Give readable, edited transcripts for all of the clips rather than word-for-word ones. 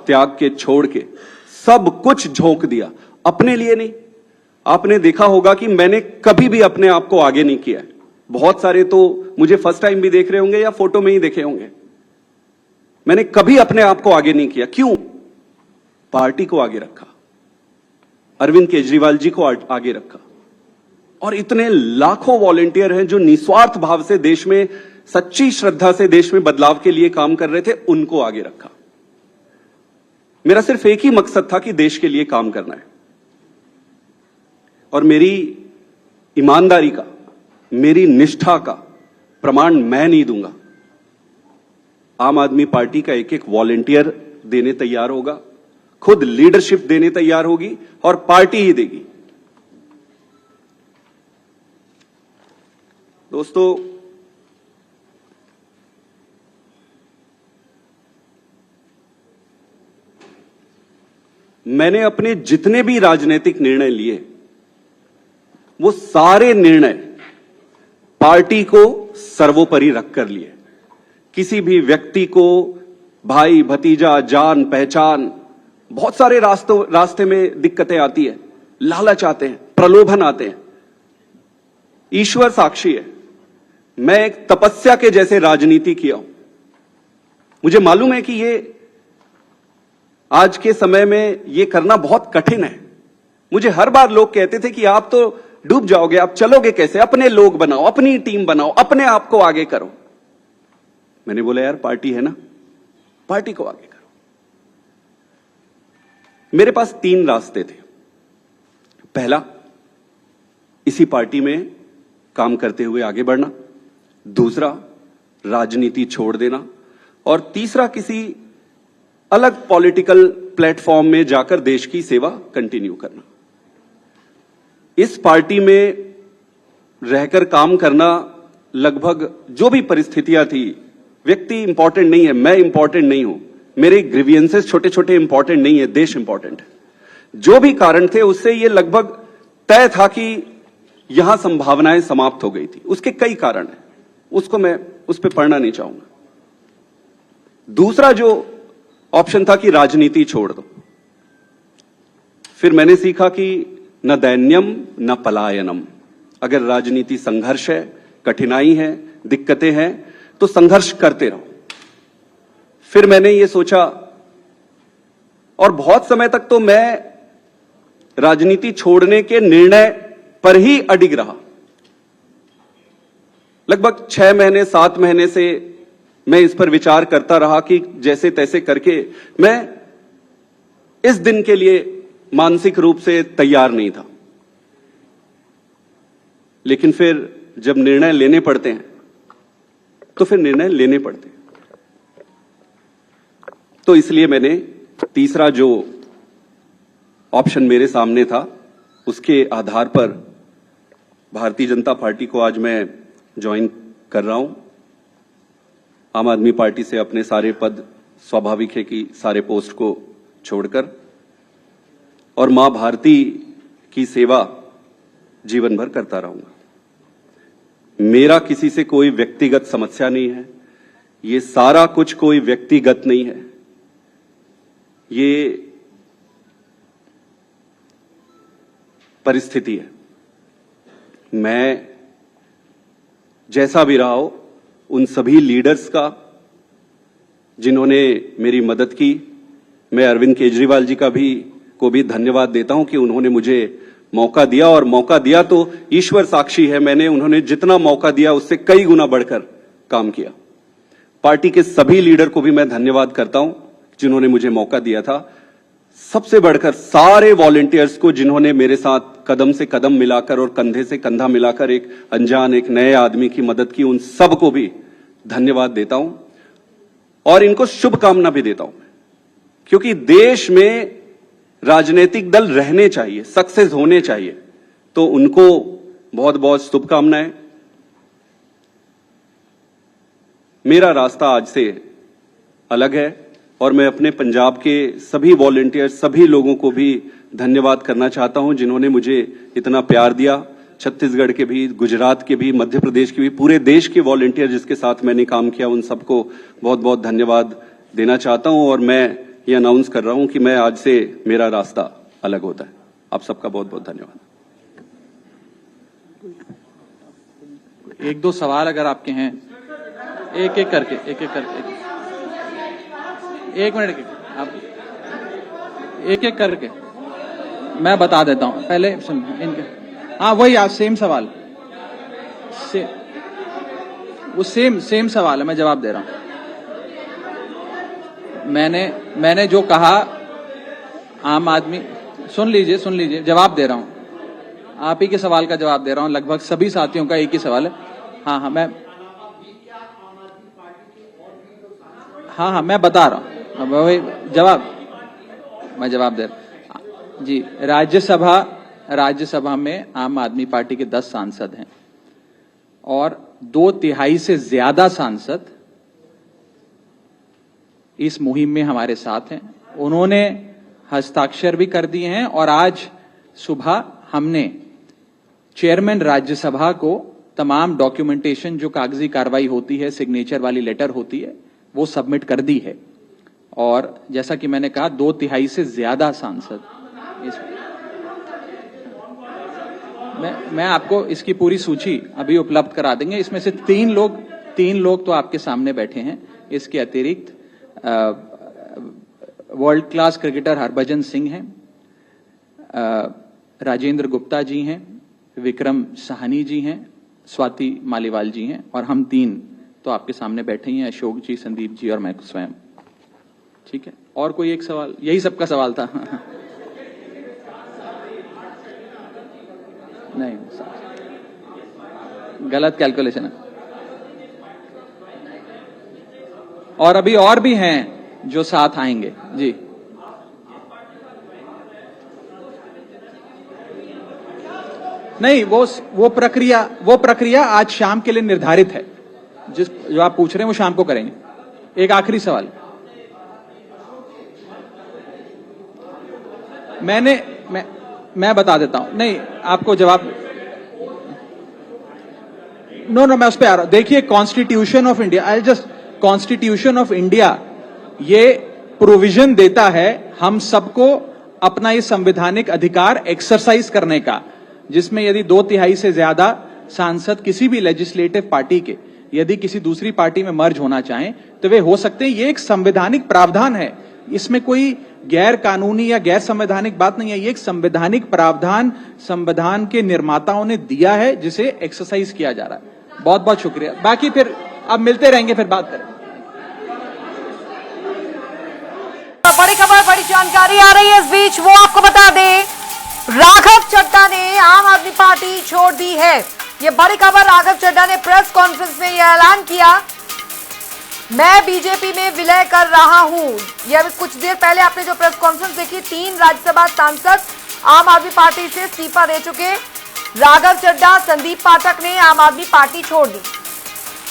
त्याग के छोड़ के सब कुछ झोंक दिया, अपने लिए नहीं। आपने देखा होगा कि मैंने कभी भी अपने आप को आगे नहीं किया है। बहुत सारे तो मुझे फर्स्ट टाइम भी देख रहे होंगे या फोटो में ही देखे होंगे। मैंने कभी अपने आप को आगे नहीं किया। क्यों? पार्टी को आगे रखा, अरविंद केजरीवाल जी को आगे रखा, और इतने लाखों वॉलंटियर हैं जो निस्वार्थ भाव से देश में, सच्ची श्रद्धा से देश में बदलाव के लिए काम कर रहे थे, उनको आगे रखा। मेरा सिर्फ एक ही मकसद था कि देश के लिए काम करना है, और मेरी ईमानदारी का, मेरी निष्ठा का प्रमाण मैं नहीं दूंगा। आम आदमी पार्टी का एक एक वॉलंटियर देने तैयार होगा, खुद लीडरशिप देने तैयार होगी, और पार्टी ही देगी। दोस्तों, मैंने अपने जितने भी राजनीतिक निर्णय लिए, वो सारे निर्णय पार्टी को सर्वोपरि रखकर लिए। किसी भी व्यक्ति को भाई, भतीजा, जान पहचान, बहुत सारे रास्ते में दिक्कतें आती है, लालच आते हैं, प्रलोभन आते हैं। ईश्वर साक्षी है, मैं एक तपस्या के जैसे राजनीति किया हूं। मुझे मालूम है कि ये आज के समय में ये करना बहुत कठिन है। मुझे हर बार लोग कहते थे कि आप तो डूब जाओगे, आप चलोगे कैसे? अपने लोग बनाओ, अपनी टीम बनाओ, अपने आप को आगे करो। मैंने बोला यार, पार्टी है ना, पार्टी को आगे करो। मेरे पास 3 रास्ते थे। पहला, इसी पार्टी में काम करते हुए आगे बढ़ना। दूसरा, राजनीति छोड़ देना। और तीसरा, किसी अलग पॉलिटिकल प्लेटफॉर्म में जाकर देश की सेवा कंटिन्यू करना। इस पार्टी में रहकर काम करना, लगभग जो भी परिस्थितियां थी, व्यक्ति इंपॉर्टेंट नहीं है, मैं इंपॉर्टेंट नहीं हूं, मेरे ग्रीवियंसेस छोटे छोटे इंपॉर्टेंट नहीं है, देश इंपॉर्टेंट है। जो भी कारण थे, उससे ये लगभग तय था कि यहां संभावनाएं समाप्त हो गई थी। उसके कई कारण हैं, उसको मैं उस पर पढ़ना नहीं चाहूंगा। दूसरा जो ऑप्शन था कि राजनीति छोड़ दो। फिर मैंने सीखा कि न दैन्यम न पलायनम। अगर राजनीति संघर्ष है, कठिनाई है, दिक्कतें हैं, तो संघर्ष करते रहो। फिर मैंने ये सोचा, और बहुत समय तक तो मैं राजनीति छोड़ने के निर्णय पर ही अडिग रहा। लगभग 6 महीने 7 महीने से मैं इस पर विचार करता रहा कि जैसे तैसे करके मैं इस दिन के लिए मानसिक रूप से तैयार नहीं था। लेकिन फिर जब निर्णय लेने पड़ते हैं, तो फिर निर्णय लेने पड़ते हैं। तो इसलिए मैंने तीसरा जो ऑप्शन मेरे सामने था, उसके आधार पर भारतीय जनता पार्टी को आज मैं ज्वाइन कर रहा हूं। आम आदमी पार्टी से अपने सारे पद, स्वाभाविक है कि सारे पोस्ट को छोड़कर, और मां भारती की सेवा जीवन भर करता रहूंगा। मेरा किसी से कोई व्यक्तिगत समस्या नहीं है। ये सारा कुछ कोई व्यक्तिगत नहीं है। ये परिस्थिति है। मैं जैसा भी रहा हो, उन सभी लीडर्स का जिन्होंने मेरी मदद की, मैं अरविंद केजरीवाल जी को भी धन्यवाद देता हूं कि उन्होंने मुझे मौका दिया, और मौका दिया तो ईश्वर साक्षी है, मैंने उन्होंने जितना मौका दिया उससे कई गुना बढ़कर काम किया। पार्टी के सभी लीडर को भी मैं धन्यवाद करता हूं जिन्होंने मुझे मौका दिया था। सबसे बढ़कर सारे वॉलंटियर्स को जिन्होंने मेरे साथ कदम से कदम मिलाकर और कंधे से कंधा मिलाकर एक अनजान, एक नए आदमी की मदद की, उन सबको भी धन्यवाद देता हूं, और इनको शुभकामना भी देता हूं, क्योंकि देश में राजनीतिक दल रहने चाहिए, सक्सेस होने चाहिए। तो उनको बहुत बहुत शुभकामनाएं। मेरा रास्ता आज से अलग है, और मैं अपने पंजाब के सभी वॉलंटियर, सभी लोगों को भी धन्यवाद करना चाहता हूं जिन्होंने मुझे इतना प्यार दिया। छत्तीसगढ़ के भी, गुजरात के भी, मध्य प्रदेश के भी, पूरे देश के वॉलंटियर जिसके साथ मैंने काम किया, उन सबको बहुत बहुत धन्यवाद देना चाहता हूं। और मैं ये अनाउंस कर रहा हूं कि मैं आज से मेरा रास्ता अलग होता है। आप सबका बहुत बहुत धन्यवाद। एक दो सवाल अगर आपके हैं, एक एक करके एक मिनट आप एक एक करके मैं बता देता हूं। पहले सुन इनके, हाँ वही आज सेम सवाल, वो सेम सवाल है, मैं जवाब दे रहा हूं। मैंने जो कहा, आम आदमी, सुन लीजिए, जवाब दे रहा हूं। आप ही के सवाल का जवाब दे रहा हूं, लगभग सभी साथियों का एक ही सवाल है। हाँ मैं बता रहा हूं, वही मैं जवाब दे रहा हूं जी। राज्यसभा में आम आदमी पार्टी के 10 सांसद हैं और 2/3 से ज्यादा सांसद इस मुहिम में हमारे साथ हैं। उन्होंने हस्ताक्षर भी कर दिए हैं और आज सुबह हमने चेयरमैन राज्यसभा को तमाम डॉक्यूमेंटेशन, जो कागजी कार्रवाई होती है, सिग्नेचर वाली लेटर होती है, वो सबमिट कर दी है। और जैसा कि मैंने कहा, 2/3 से ज्यादा सांसद मैं आपको इसकी पूरी सूची अभी उपलब्ध करा देंगे। इसमें से तीन लोग तो आपके सामने बैठे हैं। इसके अतिरिक्त world class cricketer Harbhajan Singh हैं, राजेंद्र गुप्ता जी हैं, विक्रम साहनी जी हैं, स्वाति मालीवाल जी हैं और हम 3 तो आपके सामने बैठे ही हैं, अशोक जी, संदीप जी और मैं स्वयं। ठीक है, और कोई एक सवाल? यही सबका सवाल था। नहीं, गलत कैलकुलेशन है। और अभी और भी हैं जो साथ आएंगे जी। नहीं, वो प्रक्रिया आज शाम के लिए निर्धारित है। जो आप पूछ रहे हैं वो शाम को करेंगे। एक आखिरी सवाल, मैं बता देता हूं। नहीं, आपको जवाब मैं उस पर आ रहा हूं। देखिए, कॉन्स्टिट्यूशन ऑफ इंडिया ये प्रोविजन देता है हम सबको अपना ये संवैधानिक अधिकार एक्सरसाइज करने का, जिसमें यदि 2/3 से ज्यादा सांसद किसी भी लेजिस्लेटिव पार्टी के यदि किसी दूसरी पार्टी में मर्ज होना चाहें तो वे हो सकते हैं। ये एक संवैधानिक प्रावधान है, इसमें कोई गैर कानूनी या गैर संवैधानिक बात नहीं है। ये एक संवैधानिक प्रावधान संविधान के निर्माताओं ने दिया है, जिसे एक्सरसाइज किया जा रहा है। बहुत बहुत शुक्रिया। बाकी फिर अब मिलते रहेंगे, फिर बात करें। बड़ी खबर, बड़ी जानकारी आ रही है इस बीच, वो आपको बता दें, राघव चड्ढा ने आम आदमी पार्टी छोड़ दी है। ये बड़ी खबर, राघव चड्ढा ने प्रेस कॉन्फ्रेंस में यह ऐलान किया, मैं बीजेपी में विलय कर रहा हूं। यह कुछ देर पहले आपने जो प्रेस कॉन्फ्रेंस देखी, 3 राज्यसभा सांसद आम आदमी पार्टी से इस्तीफा दे चुके राघव चड्ढा, संदीप पाठक ने आम आदमी पार्टी छोड़ दी।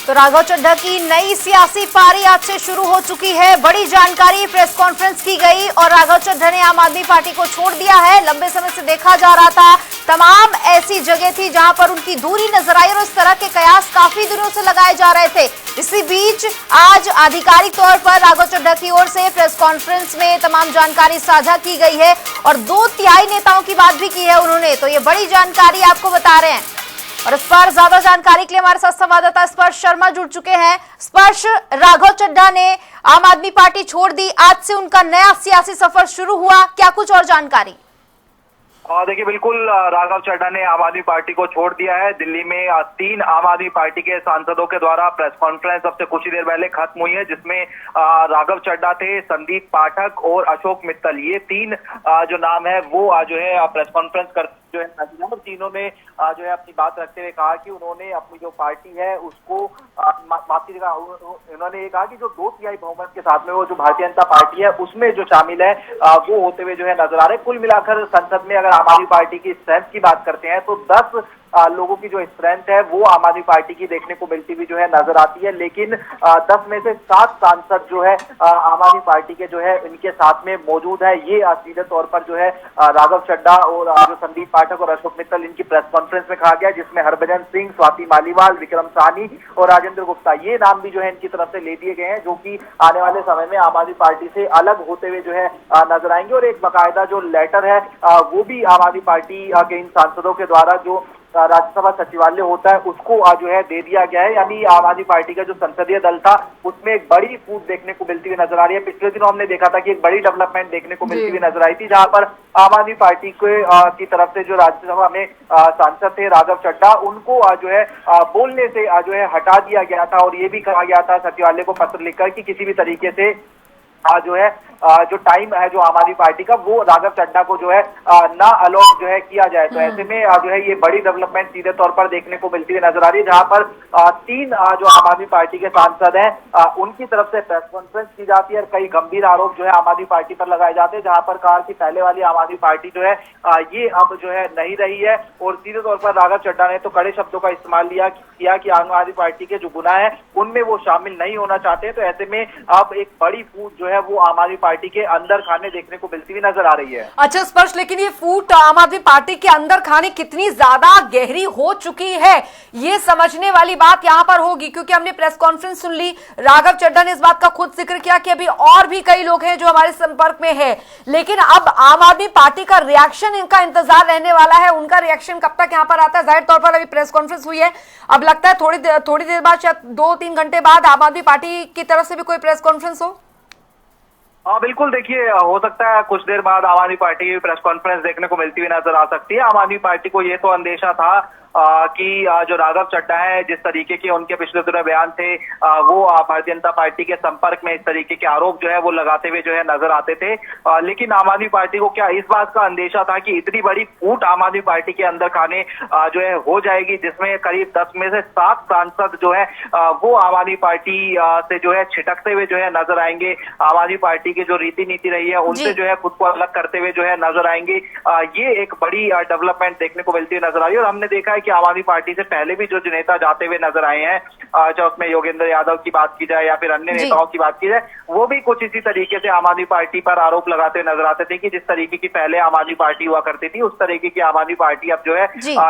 तो राघव चड्ढा की नई सियासी पारी आज से शुरू हो चुकी है। बड़ी जानकारी, प्रेस कॉन्फ्रेंस की गई और राघव चड्ढा ने आम आदमी पार्टी को छोड़ दिया है। लंबे समय से देखा जा रहा था, तमाम ऐसी जगह थी जहां पर उनकी दूरी नजर आई और इस तरह के कयास काफी दिनों से लगाए जा रहे थे। इसी बीच आज आधिकारिक तौर पर राघव चड्ढा की ओर से प्रेस कॉन्फ्रेंस में तमाम जानकारी साझा की गई है और 2/3 नेताओं की बात भी की है उन्होंने। तो ये बड़ी जानकारी आपको बता रहे हैं और इस पर ज्यादा जानकारी के लिए हमारे साथ संवाददाता स्पर्श शर्मा जुड़ चुके हैं। स्पर्श, राघव चड्ढा ने आम आदमी पार्टी छोड़ दी, आज से उनका नया सियासी सफर शुरू हुआ, क्या कुछ और जानकारी? देखिए, बिल्कुल राघव चड्ढा ने आम आदमी पार्टी को छोड़ दिया है। दिल्ली में 3 आम आदमी पार्टी के सांसदों के द्वारा प्रेस कॉन्फ्रेंस अब से कुछ ही देर पहले खत्म हुई है, जिसमें राघव चड्ढा थे, संदीप पाठक और अशोक मित्तल, ये 3 जो नाम है वो जो है प्रेस कॉन्फ्रेंस कर जो है तीनों ने जो है अपनी बात रखते हुए कहा कि उन्होंने अपनी जो पार्टी है उसको उन्होंने ये कहा कि जो 2/3 बहुमत के साथ में वो जो भारतीय जनता पार्टी है उसमें जो शामिल है वो होते हुए जो है नजर आ रहे। कुल मिलाकर संसद में अगर आम आदमी पार्टी की स्ट्रेंथ की बात करते हैं तो 10 लोगों की जो स्ट्रेंथ है वो आम आदमी पार्टी की देखने को मिलती हुई जो है नजर आती है। लेकिन 10 में से 7 सांसद जो है आम आदमी पार्टी के जो है इनके साथ में मौजूद है। ये सीधे तौर पर जो है राघव चड्ढा और जो संदीप पाठक और अशोक मित्तल इनकी प्रेस कॉन्फ्रेंस में कहा गया, जिसमें हरभजन सिंह, स्वाति मालीवाल, विक्रम साहनी और राजेंद्र गुप्ता ये नाम भी जो है इनकी तरफ से ले दिए गए हैं, जो कि आने वाले समय में आम आदमी पार्टी से अलग होते हुए जो है नजर आएंगे। और एक बाकायदा जो लेटर है वो भी आम आदमी पार्टी के इन सांसदों के द्वारा जो राज्यसभा सचिवालय होता है उसको जो है दे दिया गया है। यानी आम आदमी पार्टी का जो संसदीय दल था उसमें एक बड़ी फूट देखने को मिलती हुई नजर आ रही है। पिछले दिनों हमने देखा था कि एक बड़ी डेवलपमेंट देखने को मिलती हुई नजर आई थी, जहां पर आम आदमी पार्टी की तरफ से जो राज्यसभा में सांसद थे राघव चड्ढा, उनको जो है बोलने से जो है हटा दिया गया था। और ये भी कहा गया था सचिवालय को पत्र लिखकर कि किसी भी तरीके से जो है जो टाइम है जो आम आदमी पार्टी का वो राघव चड्ढा को जो है ना अलॉट जो है किया जाए। तो ऐसे में जो है ये बड़ी डेवलपमेंट सीधे तौर पर देखने को मिलती हुई नजर आ रही है, जहां पर 3 जो आम आदमी पार्टी के सांसद हैं उनकी तरफ से प्रेस कॉन्फ्रेंस की जाती है और कई गंभीर आरोप जो है आम आदमी पार्टी पर लगाए जाते हैं, जहां पर कहा कि पहले वाली आम आदमी पार्टी जो है ये अब जो है नहीं रही है। और सीधे तौर पर राघव चड्ढा ने तो कड़े शब्दों का इस्तेमाल किया कि आम आदमी पार्टी के जो गुनाह है उनमें वो शामिल नहीं होना चाहते। तो ऐसे में अब एक बड़ी फूट जो है वो आम आदमी पार्टी के अंदर खाने देखने को मिलती हुई नजर आ रही है। अच्छा स्पर्श, लेकिन ये फूट आम आदमी पार्टी के अंदर खाने कितनी ज्यादा गहरी हो चुकी है ये समझने वाली बात यहाँ पर होगी, क्योंकि हमने प्रेस कॉन्फ्रेंस सुन ली, राघव चड्ढा ने इस बात का खुद जिक्र किया कि अभी और भी कई लोग हैं जो हमारे संपर्क में है, लेकिन अब आम आदमी पार्टी का रिएक्शन इनका इंतजार रहने वाला है। उनका रिएक्शन कब तक यहाँ पर आता है? जाहिर तौर पर अभी प्रेस कॉन्फ्रेंस हुई है, अब लगता है थोड़ी देर बाद, शायद 2-3 घंटे बाद आम आदमी पार्टी की तरफ से भी कोई प्रेस कॉन्फ्रेंस हो। हाँ बिल्कुल, देखिए हो सकता है कुछ देर बाद आम आदमी पार्टी की प्रेस कॉन्फ्रेंस देखने को मिलती हुई नजर आ सकती है। आम आदमी पार्टी को ये तो अंदेशा था कि जो राघव चड्ढा है जिस तरीके के उनके पिछले दिनों बयान थे वो भारतीय जनता पार्टी के संपर्क में इस तरीके के आरोप जो है वो लगाते हुए जो है नजर आते थे। लेकिन आम आदमी पार्टी को क्या इस बात का अंदेशा था कि इतनी बड़ी फूट आम आदमी पार्टी के अंदर खाने जो है हो जाएगी, जिसमें करीब 10 में से 7 सांसद जो है वो आम आदमी पार्टी से जो है छिटकते हुए जो है नजर आएंगे, आम आदमी पार्टी की जो रीति नीति रही है उनसे जो है खुद को अलग करते हुए जो है नजर आएंगे। ये एक बड़ी डेवलपमेंट देखने को मिलती हुई नजर आई। और हमने देखा है कि आम आदमी पार्टी से पहले भी जो नेता जाते हुए नजर आए हैं, चाहे उसमें योगेंद्र यादव की बात की जाए या फिर अन्य नेताओं की बात की जाए, वो भी कुछ इसी तरीके से आम आदमी पार्टी पर आरोप लगाते हुए नजर आते थे कि जिस तरीके की पहले आम आदमी पार्टी हुआ करती थी उस तरीके की आम आदमी पार्टी अब जो है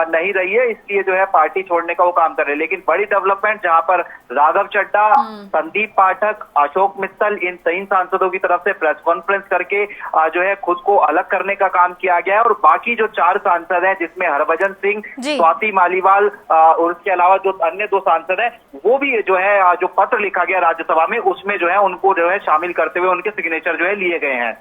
नहीं रही है, इसलिए जो है पार्टी छोड़ने का वो काम कर रहे हैं। लेकिन बड़ी डेवलपमेंट जहां पर राघव चड्ढा, संदीप पाठक, अशोक मित्तल इन 3 सांसदों की तरफ से प्रेस कॉन्फ्रेंस करके जो है खुद को अलग करने का काम किया गया है। और बाकी जो 4 सांसद हैं जिसमें हरभजन सिंह, स्वाति मालीवाल और उसके अलावा जो अन्य 2 सांसद हैं वो भी जो है जो पत्र लिखा गया राज्यसभा में उसमें जो है उनको जो है शामिल करते हुए उनके सिग्नेचर जो है लिए गए हैं।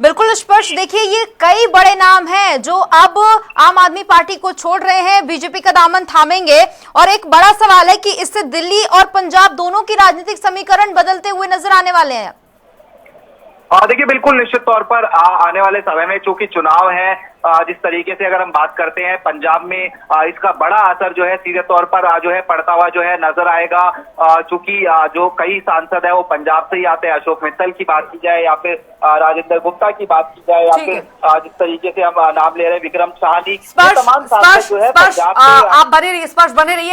बिल्कुल स्पर्श, देखिए ये कई बड़े नाम हैं जो अब आम आदमी पार्टी को छोड़ रहे हैं, बीजेपी का दामन थामेंगे। और एक बड़ा सवाल है कि इससे दिल्ली और पंजाब दोनों की राजनीतिक समीकरण बदलते हुए नजर आने वाले हैं। देखिए बिल्कुल निश्चित तौर पर आने वाले समय में चूंकि चुनाव है, जिस तरीके से अगर हम बात करते हैं पंजाब में इसका बड़ा असर जो है सीधे तौर पर जो है पड़ता हुआ जो है नजर आएगा। चूंकि जो कई सांसद है वो पंजाब से ही आते हैं, अशोक मित्तल की बात की जाए या फिर राजेंद्र गुप्ता की बात की जाए या फिर जिस तरीके से हम नाम ले रहे हैं विक्रम साहनी, तमाम सांसद जो है पंजाब से। आप बने रहिए, स्पर्श बने रहिए।